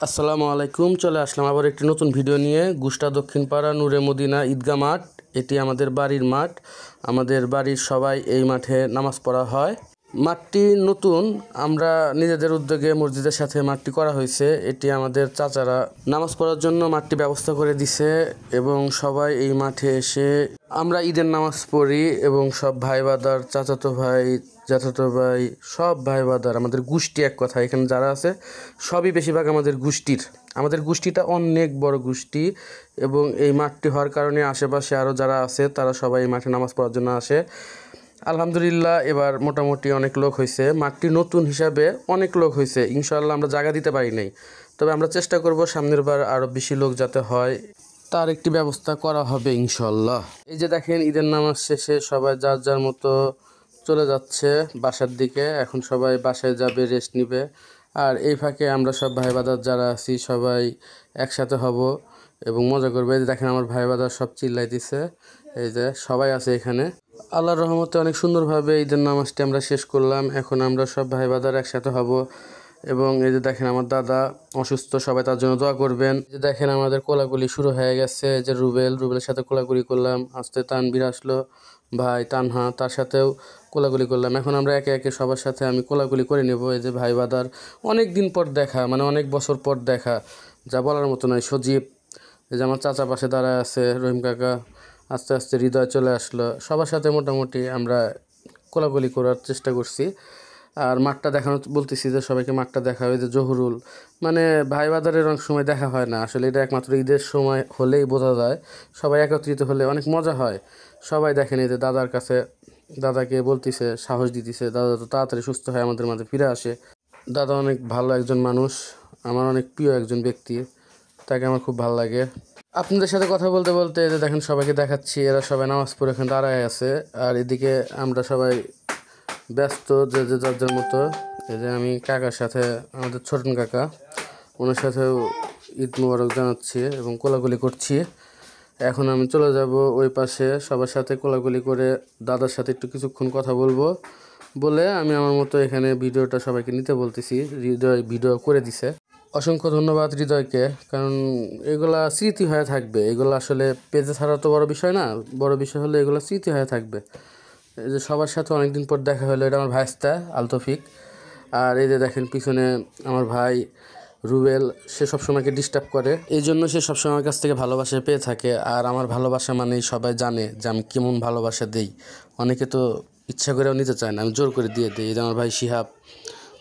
আসসালামু আলাইকুম। চলে আসলাম আবার একটি নতুন ভিডিও নিয়ে। গুষ্টা দক্ষিণপাড়া নূরে মদিনা ঈদগাহ মাঠ, এটি আমাদের বাড়ির মাঠ। আমাদের বাড়ির সবাই এই মাঠে নামাজ পড়া হয়। মাঠটি নতুন, আমরা নিজেদের উদ্যোগে মসজিদের সাথে মাঠটি করা হয়েছে। এটি আমাদের চাচারা নামাজ পড়ার জন্য মাঠটি ব্যবস্থা করে দিছে এবং সবাই এই মাঠে এসে আমরা ঈদের নামাজ পড়ি এবং সব ভাই বাদার, চাচাতো ভাই, জ্যাঠাতো ভাই, সব ভাই বাদার, আমাদের গোষ্ঠী এক কথা। এখানে যারা আছে সবই বেশিরভাগ আমাদের গোষ্ঠীটা অনেক বড় গোষ্ঠী এবং এই মাঠটি হওয়ার কারণে আশেপাশে আরও যারা আছে তারা সবাই এই মাঠে নামাজ পড়ার জন্য আসে। আলহামদুলিল্লাহ এবার মোটামুটি অনেক লোক হয়েছে। মাঠটি নতুন হিসাবে অনেক লোক হয়েছে। ইনশাআল্লাহ আমরা জায়গা দিতে পারি নাই, তবে আমরা চেষ্টা করব সামনের বার আরও বেশি লোক যাতে হয়, তার একটি ব্যবস্থা করা হবে ইনশাআল্লাহ। এই যে দেখেন, ঈদের নামাজ শেষে সবাই যার যার মতো চলে যাচ্ছে বাসার দিকে। এখন সবাই বাসায় যাবে, রেস্ট নিবে। আর এই ফাঁকে আমরা সব ভাই বাদার যারা আছি সবাই একসাথে হব এবং মজা করবে। এই যে দেখেন, আমার ভাই বাদার সব চিল্লাই দিছে। এই যে সবাই আছে এখানে। আল্লাহর রহমতে অনেক সুন্দরভাবে ঈদের নামাজটি আমরা শেষ করলাম। এখন আমরা সব ভাই বাদার একসাথে হব এবং এই যে দেখেন, আমার দাদা অসুস্থ, সবাই তার জন্য দোয়া করবেন। এই যে দেখেন, আমাদের কোলাকুলি শুরু হয়ে গেছে। এই যে রুবেলের সাথে কোলাকুলি করলাম, আস্তে তানবীর আসলো, ভাই তানহা, তার সাথেও কোলাকুলি করলাম। এখন আমরা একে একে সবার সাথে আমি কোলাকুলি করে নেব। এই যে ভাই বাদার অনেক দিন পর দেখা, মানে অনেক বছর পর দেখা, যা বলার মতো নয়। সজীব, এই যে আমার চাচা পাশে দাঁড়ায় আছে, রহিম কাকা, আস্তে আস্তে হৃদয় চলে আসলো। সবার সাথে মোটামুটি আমরা কোলাকুলি করার চেষ্টা করছি। আর মাঠটা দেখানো বলতেছি যে সবাইকে মাঠটা দেখা হয়। যে জহুরুল, মানে ভাই বাদারের অনেক সময় দেখা হয় না, আসলে এটা একমাত্র ঈদের সময় হলেই বোঝা যায়। সবাই একত্রিত হলে অনেক মজা হয়। সবাই দেখেন, এই যে দাদার কাছে, দাদাকে বলতেছে, সাহস দিতেছে, দাদা তো তাড়াতাড়ি সুস্থ হয় আমাদের মাঝে ফিরে আসে। দাদা অনেক ভালো একজন মানুষ, আমার অনেক প্রিয় একজন ব্যক্তি, তাকে আমার খুব ভালো লাগে। আপনাদের সাথে কথা বলতে বলতে এই যে দেখেন, সবাইকে দেখাচ্ছি, এরা সবাই নামাজ পড়ে এখানে দাঁড়ায় আছে। আর এদিকে আমরা সবাই ব্যস্ত, যে যে যার যার মতো। এই যে আমি কাকার সাথে, আমাদের ছোটন কাকা, ওনার সাথেও ঈদ মোবারক জানাচ্ছি এবং কোলাকুলি করছি। এখন আমি চলে যাব ওই পাশে, সবার সাথে কোলাকুলি করে দাদার সাথে একটু কিছুক্ষণ কথা বলবো বলে আমি আমার মতো এখানে ভিডিওটা সবাইকে নিতে বলতেছি। হৃদয় ভিডিও করে দিছে, অসংখ্য ধন্যবাদ হৃদয়কে, কারণ এগুলা স্মৃতি হয়ে থাকবে। এগুলো আসলে পেজে ছাড়া তো বড় বিষয় না, বড় বিষয় হলে এগুলো স্মৃতি হয়ে থাকবে। এই যে সবার সাথে অনেকদিন পর দেখা হলো, এটা আমার ভাইস্তা আলতফিক। আর এই যে দেখেন পিছনে আমার ভাই রুবেল, সে সবসময়কে ডিস্টার্ব করে, এই জন্য সে সবসময় আমার কাছ থেকে ভালোবাসা পেয়ে থাকে। আর আমার ভালোবাসা মানেই সবাই জানে যে আমি কেমন ভালোবাসা দেই। অনেকে তো ইচ্ছা করেও নিতে চায় না, আমি জোর করে দিয়ে দিই। এই যে আমার ভাই শিহাব,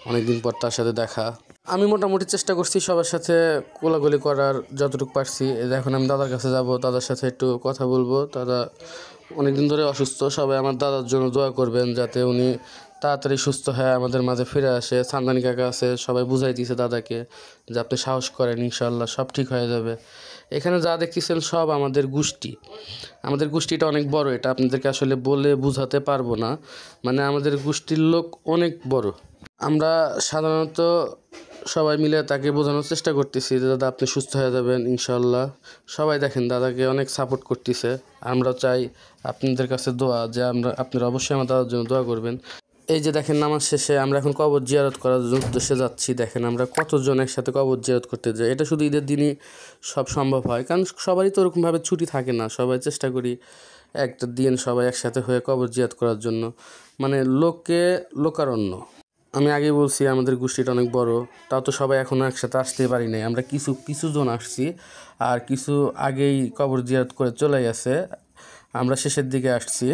অনেকদিন পর তার সাথে দেখা। আমি মোটামুটি চেষ্টা করছি সবার সাথে কোলাকুলি করার যতটুকু পারছি। এখন আমি দাদার কাছে যাব, দাদার সাথে একটু কথা বলবো। দাদা অনেকদিন ধরে অসুস্থ, সবাই আমার দাদার জন্য দোয়া করবেন যাতে উনি তাড়াতাড়ি সুস্থ হয়ে আমাদের মাঝে ফিরে আসে। সান্দানি কাকা আছে, সবাই বুঝাই দিয়েছে দাদাকে যে আপনি সাহস করেন, ইনশাল্লাহ সব ঠিক হয়ে যাবে। এখানে যা দেখতেছেন সব আমাদের গোষ্ঠী। আমাদের গোষ্ঠীটা অনেক বড়, এটা আপনাদেরকে আসলে বলে বুঝাতে পারবো না। মানে আমাদের গোষ্ঠীর লোক অনেক বড়। আমরা সাধারণত সবাই মিলে তাকে বোঝানোর চেষ্টা করতেছি যে দাদা আপনি সুস্থ হয়ে যাবেন ইনশাল্লাহ। সবাই দেখেন দাদাকে অনেক সাপোর্ট করতেছে। আমরা চাই আপনাদের কাছে দোয়া, যে আপনারা অবশ্যই আমার দাদার জন্য দোয়া করবেন। এই যে দেখেন, নামাজ শেষে আমরা এখন কবর জিয়ারত করার উদ্দেশ্যে যাচ্ছি। দেখেন আমরা কতজন একসাথে কবর জিয়ারত করতে যাই। এটা শুধু ঈদের দিনই সব সম্ভব হয়, কারণ সবারই তো ওরকমভাবে ছুটি থাকে না। সবাই চেষ্টা করি একটা দিন সবাই একসাথে হয়ে কবর জিয়ারত করার জন্য, মানে লোকারণ্য। আমি আগেই বলছি আমাদের গোষ্ঠীটা অনেক বড়, তাও তো সবাই এখনও একসাথে আসতে পারি নাই। আমরা কিছু জন আসছি, আর কিছু আগেই কবর জিয়ারত করে চলে গেছে। আমরা শেষের দিকে আসছি।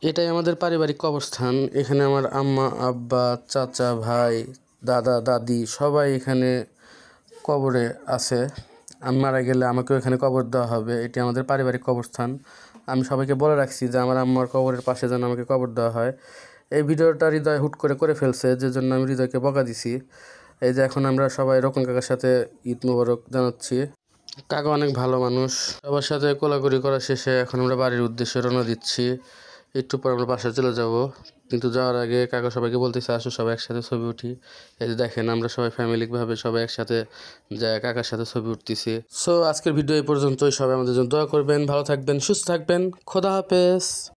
এটাই আমাদের পারিবারিক কবরস্থান। এখানে আমার আম্মা, আব্বা, চাচা, ভাই, দাদা, দাদি সবাই এখানে কবরে আছে। আমি মারা গেলে আমাকেও এখানে কবর দেওয়া হবে। এটি আমাদের পারিবারিক কবরস্থান। আমি সবাইকে বলে রাখছি যে আমার আম্মার কবরের পাশে যেন আমাকে কবর দেওয়া হয়। এই ভিডিওটা হৃদয় হুট করে ফেলছে, যে জন্য আমি হৃদয়কে বকা দিছি। এই যে এখন আমরা সবাই রকন কাকার সাথে ঈদ মোবারক জানাচ্ছি। কাকা অনেক ভালো মানুষ। সবার সাথে কোলাকুলি করা শেষে এখন আমরা বাড়ির উদ্দেশ্যে রওনা দিচ্ছি। একটু পর আমরা বাসায় চলে যাব, কিন্তু যাওয়ার আগে কাকা সবাইকে বলতেছে আসো সবাই একসাথে ছবি উঠি। এই যে দেখেন, আমরা সবাই ফ্যামিলিভাবে সবাই একসাথে যায় কাকার সাথে ছবি উঠতেছি। সো আজকের ভিডিও এই পর্যন্তই। সবাই আমাদের জন্য দোয়া করবেন, ভালো থাকবেন, সুস্থ থাকবেন। খোদা হাফেজ।